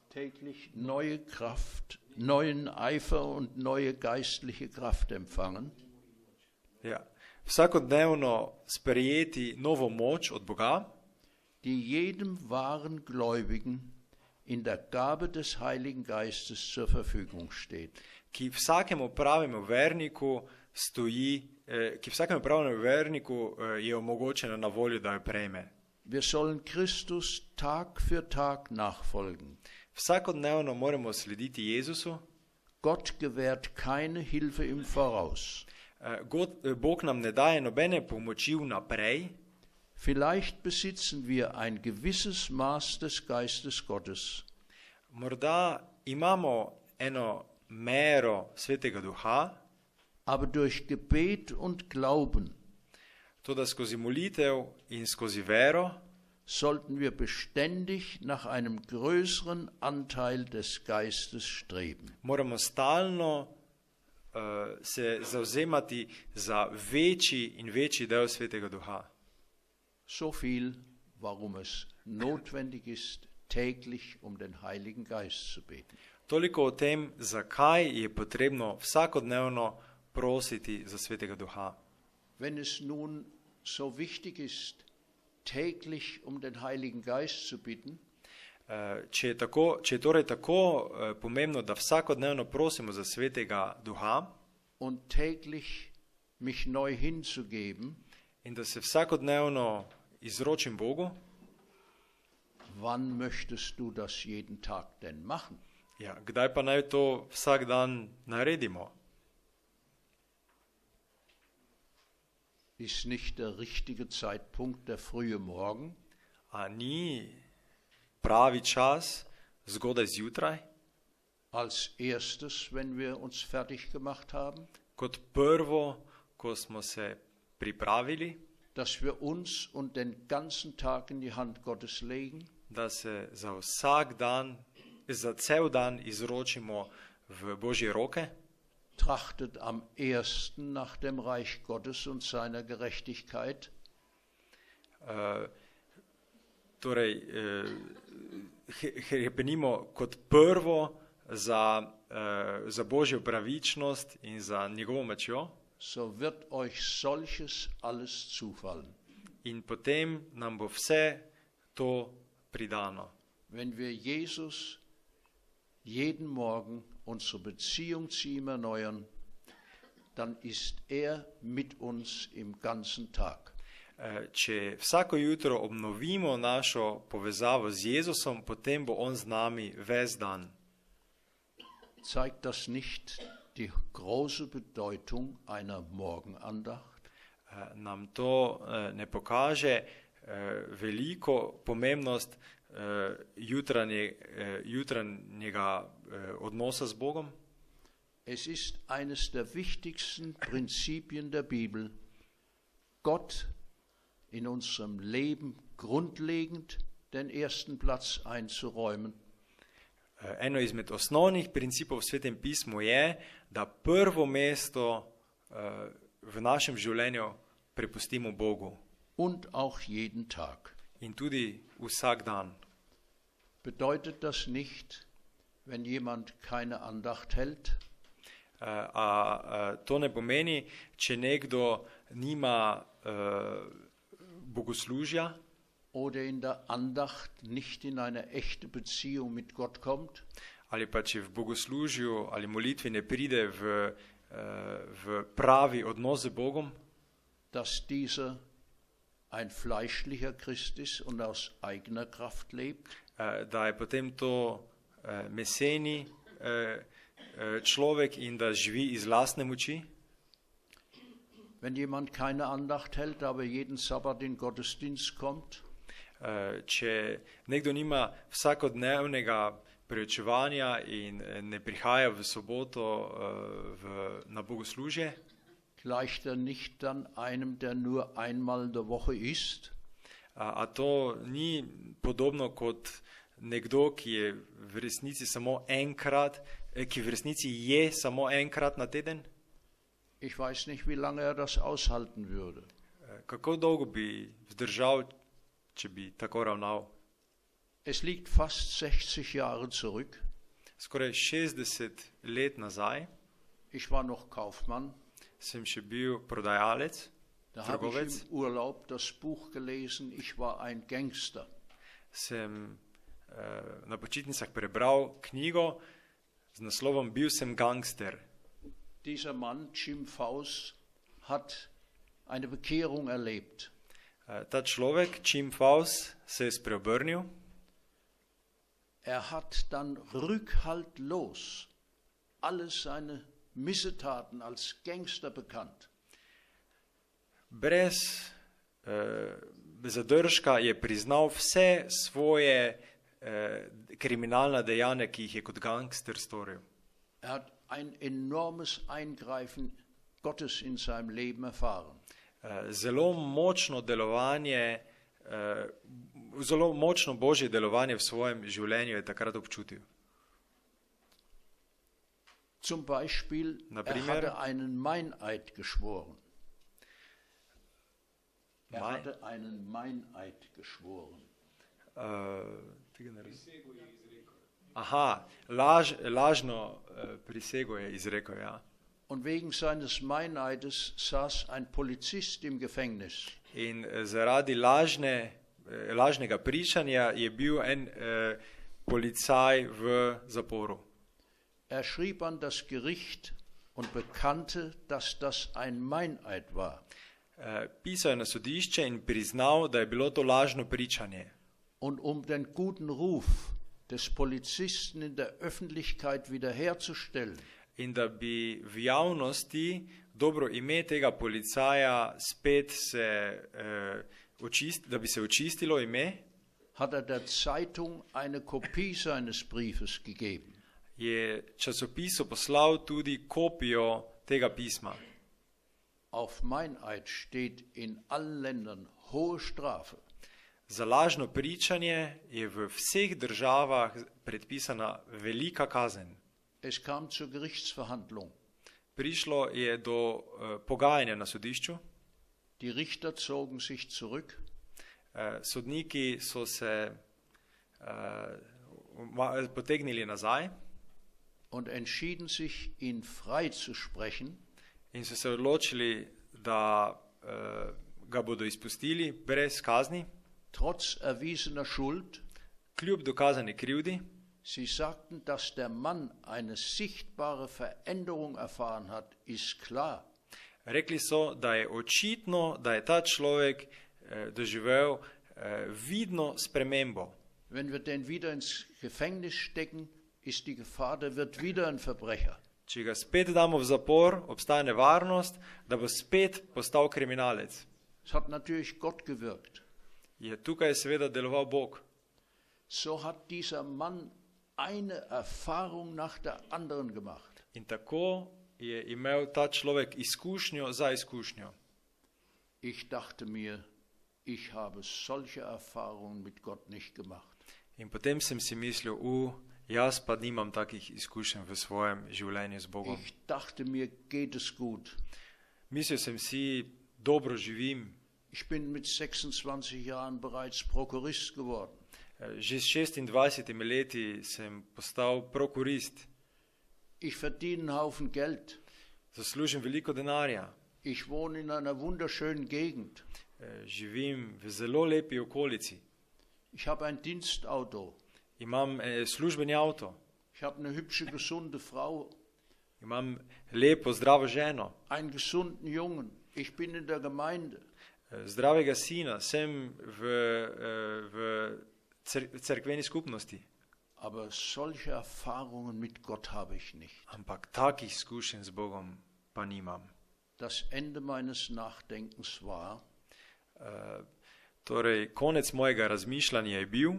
täglich neue Kraft, neuen Eifer und neue geistliche Kraft empfangen, ja, vsakodnevno sprejeti novo moč od Boga, die jedem wahren Gläubigen in der Gabe des Heiligen Geistes zur Verfügung steht. ki vsakemu pravemu verniku stoji ki vsakemu pravemu verniku je omogočena na voljo, da jo prejme. Wir sollen Christus Tag für Tag nachfolgen. Vsakodnevno moramo slediti Jezusu. Gott gewährt keine Hilfe im Voraus. Bog nam ne daje nobene pomoči vnaprej. Vielleicht besitzen wir ein gewisses Maß des Geistes Gottes. Morda imamo eno mero Svetega Duha, Aber durch Gebet und Glauben toda skozi molitev in skozi vero sollten wir beständig nach einem größeren Anteil des Geistes streben. moramo stalno se zavzemati za večji in večji del Svetega Duha. So viel, warum es notwendig ist, täglich um den Heiligen Geist zu beten. Toliko o tem, zakaj je potrebno vsakodnevno prositi za Svetega Duha. Wenn es nun so wichtig ist, täglich um den Heiligen Geist zu bitten, Če je torej tako pomembno, da vsakodnevno prosimo za Svetega Duha und täglich mich neu hinzugeben, in da se vsakodnevno izročim Bogu, wann möchtest du das jeden Tag denn machen? ja, kdaj pa naj to vsak dan naredimo? Ist nicht der richtige Zeitpunkt der frühe Morgen? A ni pravi čas zgodaj zjutraj, Als erstes, wenn wir uns fertig gemacht haben, kot prvo, ko smo se pripravili, dass wir uns und den ganzen Tag in die Hand Gottes legen, da se za vsak dan, za cel dan izročimo v Božje roke, trachtet am ersten nach dem Reich Gottes und seiner Gerechtigkeit, torej hrepenimo kot prvo za Božjo pravičnost in za njegovo močjo, so wird euch solches alles zufallen. in potem nam bo vse to pridano. Wenn wir Jesus jeden Morgen unsere Beziehung zu ihm erneuern, dann ist er mit uns im ganzen Tag. Če vsako jutro obnovimo našo povezavo z Jezusom, potem bo on z nami ves dan. Zeigt das nicht die große Bedeutung einer Morgenandacht? Nam to ne pokaže veliko pomembnost jutranjega odnosa z Bogom? Es ist eines der wichtigsten Prinzipien der Bibel, Gott in unserem Leben grundlegend den ersten Platz einzuräumen. Eno izmed osnovnih principov v Svetem pismu je, da prvo mesto v našem življenju prepustimo Bogu. Und auch jeden Tag. In tudi vsak dan. Bedeutet das nicht, wenn jemand keine Andacht hält, To ne pomeni, če nekdo nima bogoslužja oder in der Andacht nicht in eine echte Beziehung mit Gott kommt, ali pa če v bogoslužju ali molitvi ne pride v pravi odnos z Bogom, dass dieser ein fleischlicher Christ ist und aus eigener Kraft lebt, da je potem to meseni človek in da živi iz lastne moči. wenn jemand keine Andacht hält, aber jeden Sabbat in Gottesdienst kommt, Če nekdo nima vsakodnevnega preučevanja in ne prihaja v soboto na bogoslužje, gleicht er nicht dann einem, der nur einmal in der Woche isst? a to ni podobno kot nekdo, ki je v resnici samo enkrat, ki v resnici je samo enkrat na teden? Ich weiß nicht, wie lange er das aushalten würde. Kako dolgo bi vzdržal, če bi tako ravnal? Es liegt fast 60 Jahre zurück. Skoraj 60 let nazaj Ich war noch Kaufmann. sem še bil prodajalec, Da habe ich trgovec. im Urlaub das Buch gelesen, ich war ein Gangster. Sem na počitnicah prebral knjigo z naslovom Bil sem gangster. Dieser Mann, Jim Faust, hat eine Bekehrung erlebt. Ta človek, Jim Faust, se je spreobrnil. Hat dann rückhaltlos alle seine Missetaten als Gangster bekannt. Brez zadržka je priznal vse svoje kriminalna dejanja, ki jih je kot gangster storil. Hat ein enormes Eingreifen Gottes in seinem Leben erfahren. Zelo močno delovanje, zelo močno Božje delovanje v svojem življenju je takrat občutil. Zum Beispiel, hatte einen Meineid geschworen. Hatte einen Meineid geschworen. Aha, lažno prisego je izrekel, ja. Und wegen seines Meineides saß ein Polizist im Gefängnis. In zaradi lažnega pričanja je bil en policaj v zaporu. Schrieb an das Gericht und bekannte, dass das ein Meineid war. Pisal je na sodišče in priznal, da je bilo to lažno pričanje. Und den guten Ruf des Polizisten in der Öffentlichkeit wiederherzustellen. In da bi v javnosti dobro ime tega policaja spet da bi se očistilo ime, hat der Zeitung eine Kopie seines Briefes gegeben. Je časopisu poslal tudi kopijo tega pisma. Auf Meineid steht in allen Ländern hohe Strafe. Za lažno pričanje je v vseh državah predpisana velika kazen. Es kam zur Gerichtsverhandlung. Prišlo je do pogajanja na sodišču. Die Richter zogen sich zurück. Sodniki so se potegnili nazaj. Und entschieden sich, ihn freizusprechen. In so se odločili, da ga bodo izpustili brez kazni. Trotz erwiesener Schuld. Kljub dokazani krivdi. Sie sagten, dass der Mann eine sichtbare Veränderung erfahren hat, ist klar. Rekli so, da je očitno, da je ta človek doživel vidno spremembo. Wenn wir den wieder ins Gefängnis stecken, ist die Gefahr, der wird wieder ein Verbrecher. Če ga spet damo v zapor, obstaja nevarnost, da bo spet postal kriminalec. Es hat natürlich Gott gewirkt. Je tukaj seveda deloval Bog. So hat dieser Mann eine Erfahrung nach der anderen gemacht. In tako je imel ta človek izkušnjo za izkušnjo. Ich dachte mir, ich habe solche Erfahrungen mit Gott nicht gemacht. In potem sem si mislil, jaz pa nimam takih izkušenj v svojem življenju z Bogom. Ich dachte mir, geht es gut. Mislil sem si, dobro živim. Ich bin mit 26 Jahren bereits Prokurist geworden. Že s 26 leti sem postal prokurist. Ich verdiene einen Haufen Geld. Zaslužim veliko denarja. Ich wohne in einer wunderschönen Gegend. Živim v zelo lepi okolici. Ich habe ein Dienstauto. Imam službeni avto. Ich habe eine hübsche, gesunde Frau. Imam lepo, zdravo ženo. Einen gesunden Jungen. Ich bin in der Gemeinde. Zdravega sina, sem v cerkveni skupnosti. Aber solche Erfahrungen mit Gott habe ich nicht. Ampak takih izkušenj z Bogom pa nimam. Das Ende meines Nachdenkens war, torej, konec mojega razmišljanja je bil,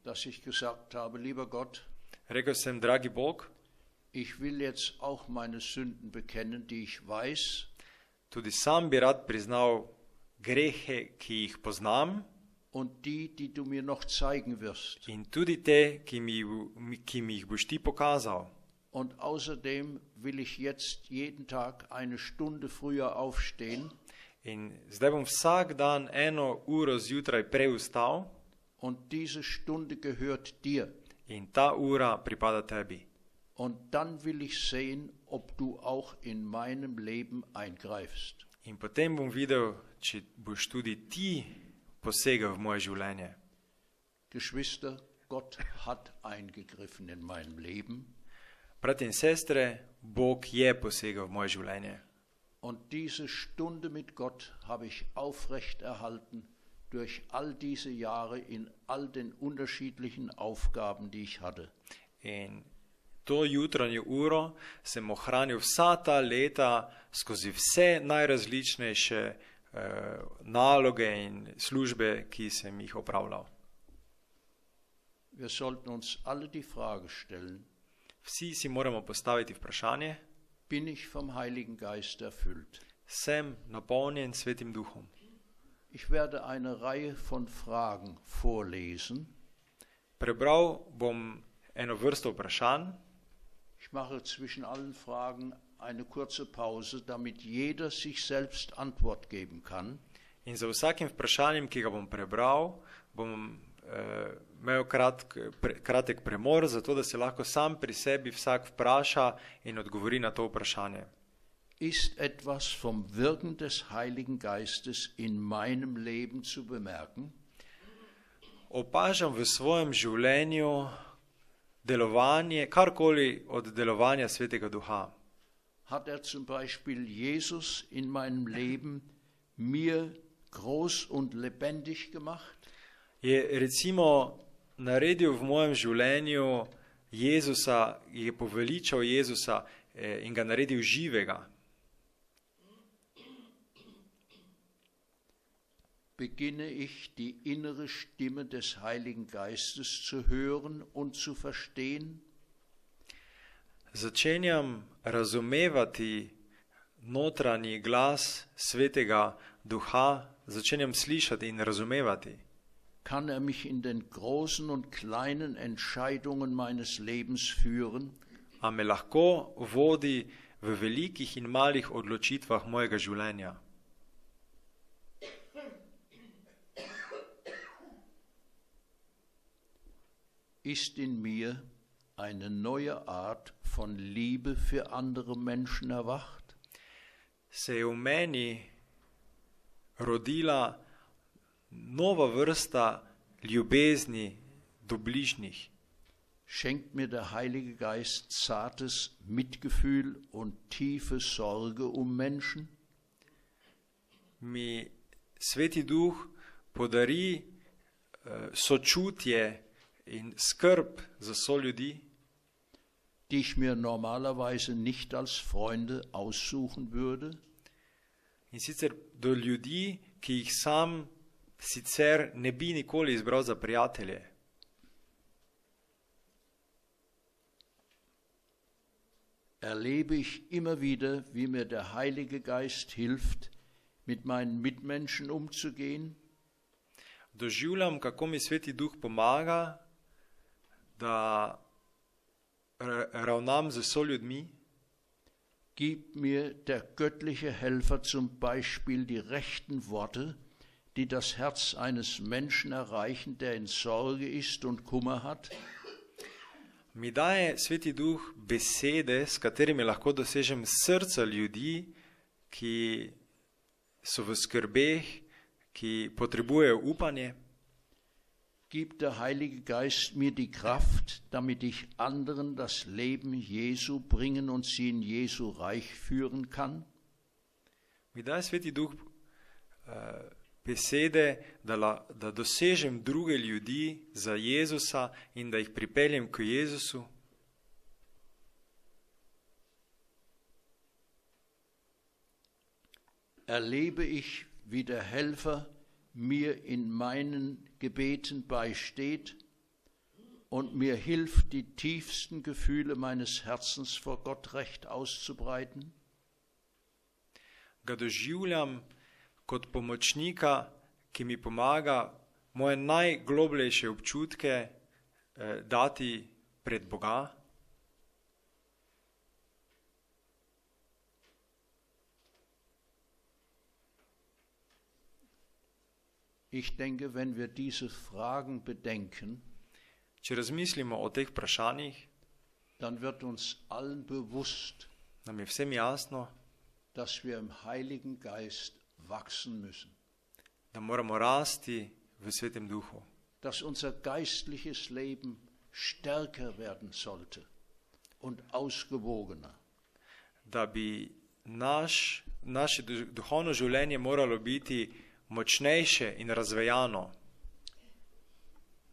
dass ich gesagt habe, lieber Gott, rekel sem, dragi Bog, ich will jetzt auch meine Sünden bekennen, die ich weiß. Tudi sam bi rad priznal grehe, ki jih poznam. Und die du mir noch zeigen wirst. In tudi te, ki mi jih boš ti pokazal. Und außerdem will ich jetzt jeden Tag eine Stunde früher aufstehen. In zdaj bom vsak dan 1 uro zjutraj prej vstal. Und diese Stunde gehört dir. In ta ura pripada tebi. Und dann will ich sehen, ob du auch in meinem Leben eingreifst. In potem bom videl, če boš tudi ti posegel v moje življenje. Geschwister, Gott hat eingegriffen in meinem Leben. Bratje in sestre, Bog je posegel v moje življenje. Und diese Stunde mit Gott habe ich aufrechterhalten durch all diese Jahre in all den unterschiedlichen Aufgaben, die ich hatte. In to jutranjo uro sem ohranil vsa ta leta skozi vse najrazličnejše naloge in službe, ki sem jih opravljal. Wir sollten uns alle die Frage stellen, Vsi si moramo postaviti vprašanje, bin ich vom Heiligen Geist erfüllt? sem napolnjen Svetim Duhom. Ich werde eine Reihe von Fragen vorlesen. Prebral bom eno vrsto vprašanj. Ich mache zwischen allen Fragen eine kurze Pause, damit jeder sich selbst Antwort geben kann. In za vsakim vprašanjem, ki ga bom prebral, bom imel kratek premor, zato da se lahko sam pri sebi vsak vpraša in odgovori na to vprašanje. Ist etwas vom Wirken des Heiligen Geistes in meinem Leben zu bemerken? Opažam v svojem življenju delovanje, karkoli od delovanja Svetega Duha. Hat zum Beispiel Jesus in meinem Leben mir groß und lebendig gemacht? Je recimo naredil v mojem življenju Jezusa, je poveličal Jezusa in ga naredil živega. Beginne ich die innere Stimme des Heiligen Geistes zu hören und zu verstehen? Začenjam razumevati notranji glas Svetega Duha, začenjam slišati in razumevati. Kann mich in den großen und kleinen Entscheidungen meines Lebens führen? A me lahko vodi v velikih in malih odločitvah mojega življenja. Ist in mir eine neue Art von Liebe für andere Menschen erwacht? Se je v meni rodila nova vrsta ljubezni do bližnjih. Schenkt mir der Heilige Geist zartes Mitgefühl und tiefe Sorge um Menschen? Mi Sveti Duh podari sočutje in skrb za soljudi, die ich mir normalerweise nicht als Freunde aussuchen würde? in sicer do ljudi, ki jih sam sicer ne bi nikoli izbral za prijatelje. Erlebe ich immer wieder, wie mir der Heilige Geist hilft, mit meinen Mitmenschen umzugehen? Doživljam, kako mi Sveti Duh pomaga, da ravnam z soljudmi. Gibt mir der göttliche Helfer zum Beispiel die rechten Worte, die das Herz eines Menschen erreichen, der in Sorge ist und Kummer hat? Mi daje Sveti Duh besede, s katerimi lahko dosežem srca ljudi, ki so v skrbeh, ki potrebujejo upanje. Gibt der Heilige Geist mir die Kraft, damit ich anderen das Leben Jesu bringen und sie in Jesu Reich führen kann? Mi daje Sveti Duh besede, da dosežem druge ljudi za Jezusa in da jih pripeljem k Jezusu. Erlebe ich, wie der Helfer mir in meinen Gebeten beisteht und mir hilft, die tiefsten Gefühle meines Herzens vor Gott recht auszubreiten? Ga doživljam kot pomočnika, ki mi pomaga moje najglobljejše občutke dati pred Boga. Ich denke, wenn wir diese Fragen bedenken, Če razmislimo o teh vprašanjih, dann wird uns allen bewusst, nam je vsem jasno, dass wir im Heiligen Geist wachsen müssen, da moramo rasti v Svetem Duhu, dass unser geistliches Leben stärker werden sollte und ausgewogener. da bi naše duhovno življenje moralo biti močnejše in razvejano.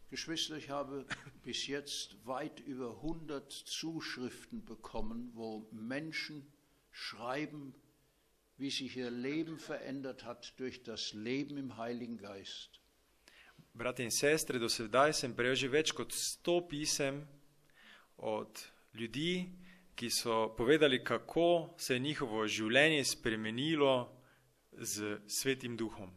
Geschwister, ich habe bis jetzt weit über 100 Zuschriften bekommen, wo Menschen schreiben, wie sich ihr Leben verändert hat durch das Leben im Heiligen Geist. Brati in sestre, do sedaj sem prejel že več kot 100 pisem od ljudi, ki so povedali, kako se je njihovo življenje spremenilo z Svetim Duhom.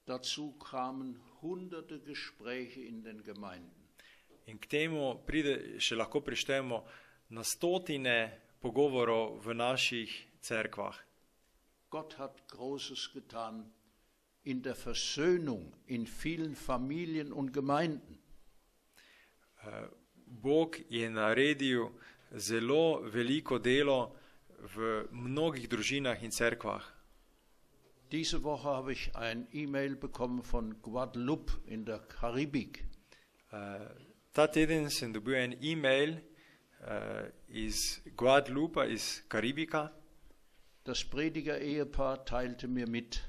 Dazu kamen hunderte Gespräche in den Gemeinden. In k temu še lahko prištejemo na stotine pogovorov v naših cerkvah. Gott hat Großes getan in der Versöhnung in vielen Familien und Gemeinden. Bog je naredil zelo veliko delo v mnogih družinah in cerkvah. Diese Woche habe ich ein E-Mail bekommen von Guadeloupe in der Karibik. Ta teden sem dobil en e-mail iz Guadeloupa, iz Karibika. Das Prediger-Ehepaar teilte mir mit.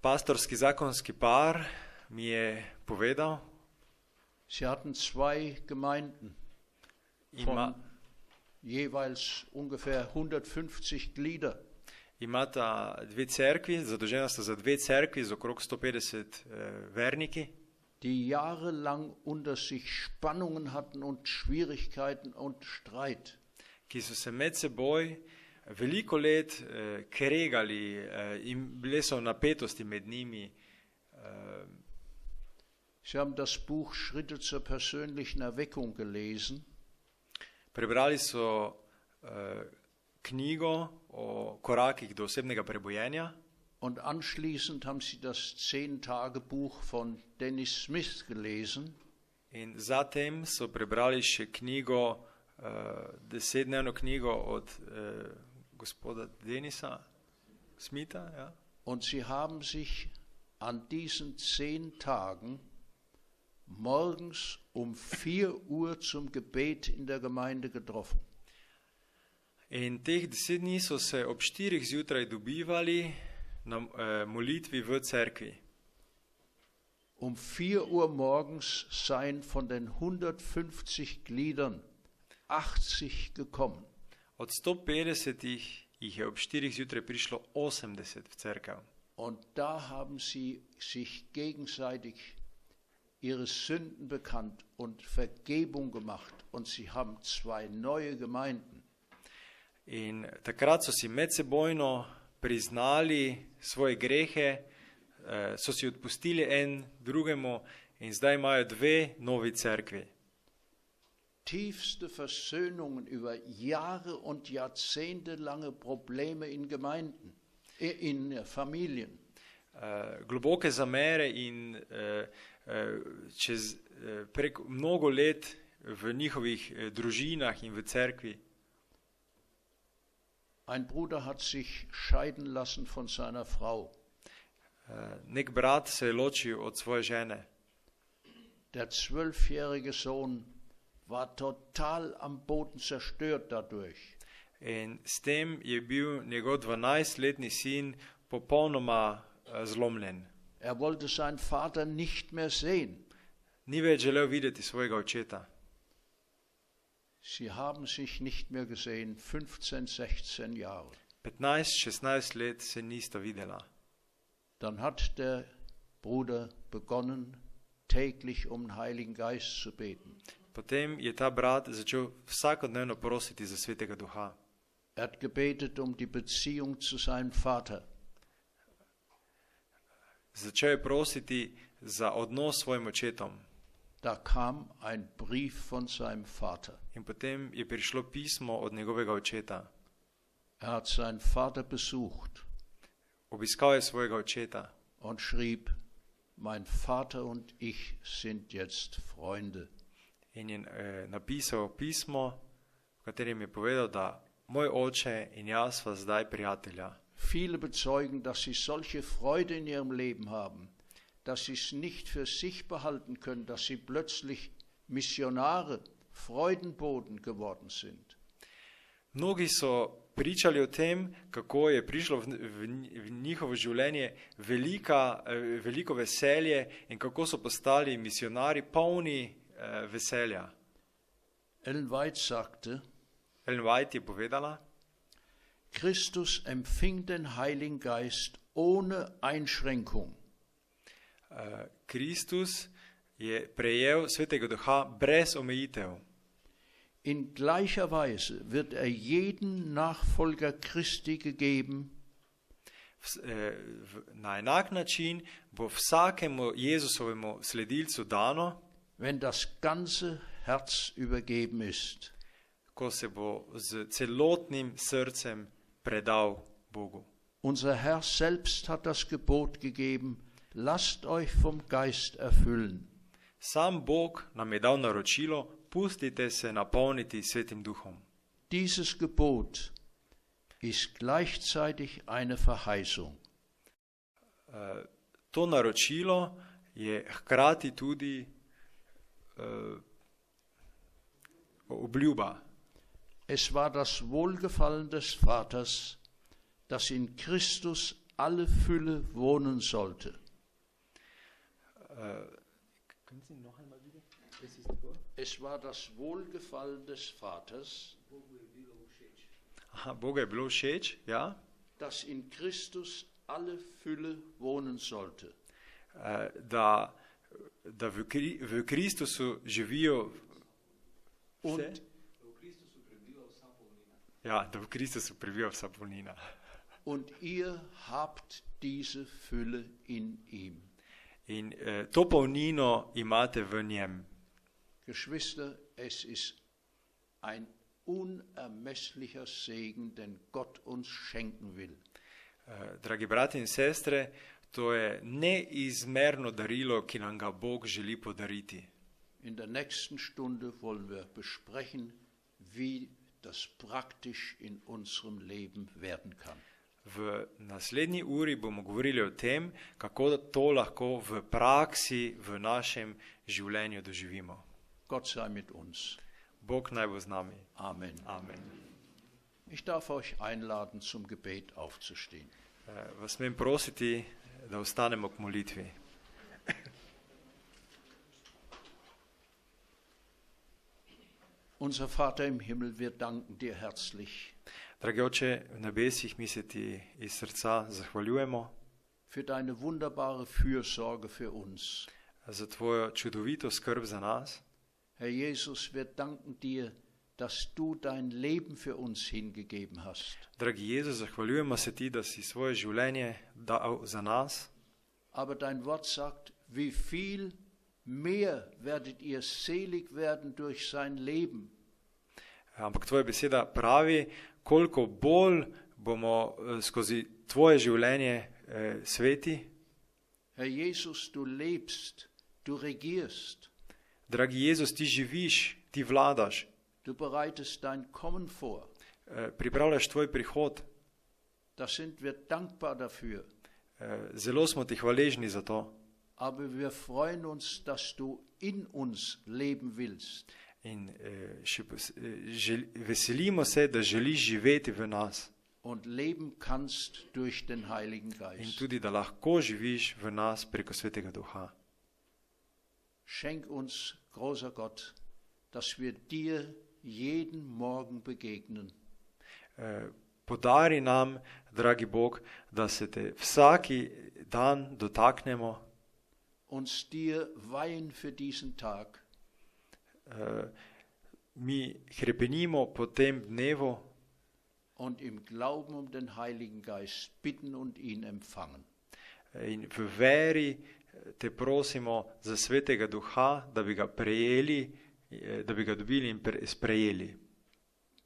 Pastorski zakonski par mi je povedal, Sie hatten 2 Gemeinden von jeweils ungefähr 150 Glieder. Imata 2 cerkvi, zadolžena sta za 2 cerkvi z okrog 150 verniki, die jahrelang unter sich Spannungen hatten und Schwierigkeiten und Streit. Ki so se med seboj veliko let kregali in bile so napetosti med njimi. Sie haben das Buch Schritte zur persönlichen Erweckung gelesen. Prebrali so knjigo o korakih do osebnega prebojenja. Und anschließend haben sie das 10-Tage-Buch von Dennis Smith gelesen. In zatem so prebrali še knjigo, 10-dnevno knjigo od gospoda Denisa Smitha. Ja. Und sie haben sich an diesen 10 Tagen morgens um 4 Uhr zum Gebet in der Gemeinde getroffen. In teh 10 dni so se ob 4 zjutraj dobivali na molitvi v cerkvi. Um 4 Uhr morgens seien von den 150 Gliedern 80 gekommen. Od 150 jih je ob 4 zjutraj prišlo 80 v cerkev. Und da haben sie sich gegenseitig ihre Sünden bekannt und Vergebung gemacht. Und sie haben 2 neue Gemeinden. In takrat so si medsebojno priznali svoje grehe, so si odpustili en drugemu in zdaj imajo 2 novi cerkvi. Tiefste Versöhnungen über Jahre und Jahrzehnte lange Probleme in Gemeinden, in Familien. Globoke zamere in čez prek mnogo let v njihovih družinah in v cerkvi. Ein Bruder hat sich scheiden lassen von seiner Frau. Nek brat se je ločil od svoje žene. Der 12-jährige Sohn war total am Boden zerstört dadurch. In s tem je bil njegov 12-letni sin popolnoma zlomljen. Er wollte seinen Vater nicht mehr sehen. Ni več želel videti svojega očeta. Sie haben sich nicht mehr gesehen, 15, 16 Jahre. 15-16 let se nista videla. Dann hat der Bruder begonnen, täglich um den Heiligen Geist zu beten. Potem je ta brat začel vsakodnevno prositi za Svetega Duha. Er hat gebetet um die Beziehung zu seinem Vater. Začel je prositi za odnos s svojim očetom. Da kam ein Brief von seinem Vater. In potem je prišlo pismo od njegovega očeta. Er hat seinen Vater besucht. Obiskal je svojega očeta. Und schrieb, mein Vater und ich sind jetzt Freunde. In je napisal pismo, v katerem je povedal, da moj oče in jaz sva zdaj prijatelja. Viele bezeugen, dass sie solche Freude in ihrem Leben haben, dass sie es nicht für sich behalten können, dass sie plötzlich Missionare, Freudenboten geworden sind. Mnogi so pričali o tem, kako je prišlo v njihovo življenje veliko veselje in kako so postali misionari polni veselja. Ellen White sagte, Ellen White je povedala, Christus empfing den Heiligen Geist ohne Einschränkung. Kristus je prejel Svetega Duha brez omejitev. In gleicher Weise wird jeden Nachfolger Christi gegeben, Na enak način bo vsakemu Jezusovemu sledilcu dano, wenn das ganze Herz übergeben ist. ko se bo z celotnim srcem predal Bogu. Unser Herr selbst hat das Gebot gegeben, lasst euch vom Geist erfüllen. Sam Bog nam je dal naročilo, pustite se napolniti Svetim Duhom. Dieses Gebot ist gleichzeitig eine Verheißung. To naročilo je hkrati tudi obljuba. Es war das Wohlgefallen des Vaters, dass in Christus alle Fülle wohnen sollte. Es war das Wohlgefallen des Vaters, Boga je bilo všeč, ja, dass in Christus alle Fülle wohnen sollte. da v Kristusu živijo vse. Ja, da v Kristusu prebiva vsa polnina. Und ihr habt diese Fülle in ihm. In to polnino imate v njem. Geschwister, es ist ein unermesslicher Segen, den Gott uns schenken will. Dragi brati in sestre, to je neizmerno darilo, ki nam ga Bog želi podariti. In der nächsten Stunde wollen wir besprechen, wie das praktisch in unserem Leben werden kann. V naslednji uri bomo govorili o tem, kako to lahko v praksi v našem življenju doživimo. Gott sei mit uns. Bog naj bo z nami. Amen. Amen. Ich darf euch einladen, zum Gebet aufzustehen. Vas smem prositi, da ostanemo k molitvi. Unser Vater im Himmel, wir danken dir herzlich Dragi Oče v nebesih, mi se ti iz srca zahvaljujemo für deine wunderbare Fürsorge für uns. za tvojo čudovito skrb za nas. Herr Jesus, wir danken dir, dass du dein Leben für uns hingegeben hast. Dragi Jezus, zahvaljujemo se ti, da si svoje življenje dal za nas, Aber dein Wort sagt, wie viel mehr werdet ihr selig werden durch sein Leben. ampak tvoja beseda pravi, koliko bolj bomo skozi tvoje življenje sveti. Herr Jesus, du lebst, du regierst, Dragi Jezus, ti živiš, ti vladaš, du bereitest dein Kommen vor. pripravljaš tvoj prihod. Da sind wir dankbar dafür. Zelo smo ti hvaležni za to. Aber wir freuen uns, dass du in uns leben willst. In veselimo se, da želiš živeti v nas. Und leben kannst durch den Heiligen In Geist. tudi, da lahko živiš v nas preko Svetega Duha. Schenk uns, großer Gott, dass wir dir jeden Morgen begegnen. Podari nam, dragi Bog, da se te vsaki dan dotaknemo, Uns dir weihen für diesen Tag. mi hrepenimo po tem dnevu Und im Glauben um den Heiligen Geist bitten und ihn empfangen. in v veri te prosimo za Svetega Duha, da bi ga prejeli, da bi ga dobili in sprejeli.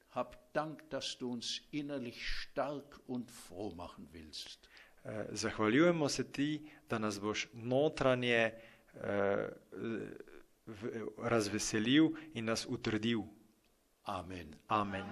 Hab Dank, dass du uns innerlich stark und froh machen willst. Zahvaljujemo se ti, da nas boš notranje razveselil in nas utrdil. Amen. Amen.